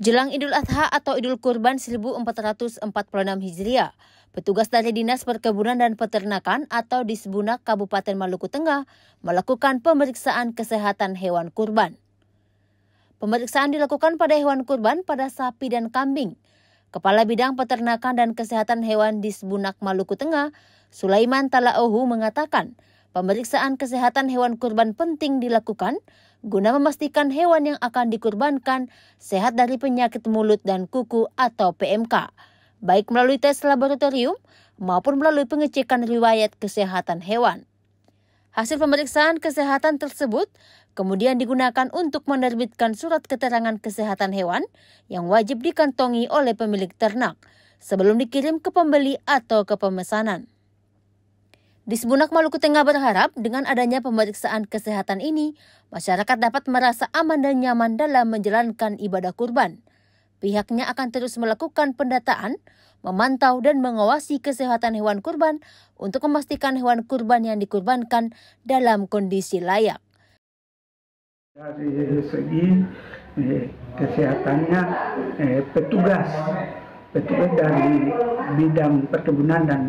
Jelang Idul Adha atau Idul Kurban 1446 Hijriah, petugas dari Dinas Perkebunan dan Peternakan atau Disbunak Kabupaten Maluku Tengah melakukan pemeriksaan kesehatan hewan kurban. Pemeriksaan dilakukan pada hewan kurban pada sapi dan kambing. Kepala Bidang Peternakan dan Kesehatan Hewan Disbunak Maluku Tengah, Sulaiman Talaohu mengatakan, pemeriksaan kesehatan hewan kurban penting dilakukan guna memastikan hewan yang akan dikurbankan sehat dari penyakit mulut dan kuku atau PMK, baik melalui tes laboratorium maupun melalui pengecekan riwayat kesehatan hewan. Hasil pemeriksaan kesehatan tersebut kemudian digunakan untuk menerbitkan surat keterangan kesehatan hewan yang wajib dikantongi oleh pemilik ternak sebelum dikirim ke pembeli atau ke pemesanan. Disbunak Maluku Tengah berharap dengan adanya pemeriksaan kesehatan ini, masyarakat dapat merasa aman dan nyaman dalam menjalankan ibadah kurban. Pihaknya akan terus melakukan pendataan, memantau dan mengawasi kesehatan hewan kurban untuk memastikan hewan kurban yang dikurbankan dalam kondisi layak. Dari segi kesehatannya, petugas dari bidang perkebunan dan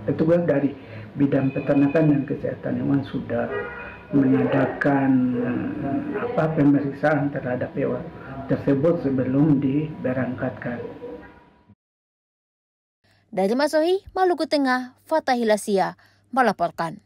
petugas dari bidang peternakan dan kesehatan hewan sudah mengadakan pemeriksaan terhadap hewan tersebut sebelum diberangkatkan. Dari Masohi, Maluku Tengah, Fatahil Asia melaporkan.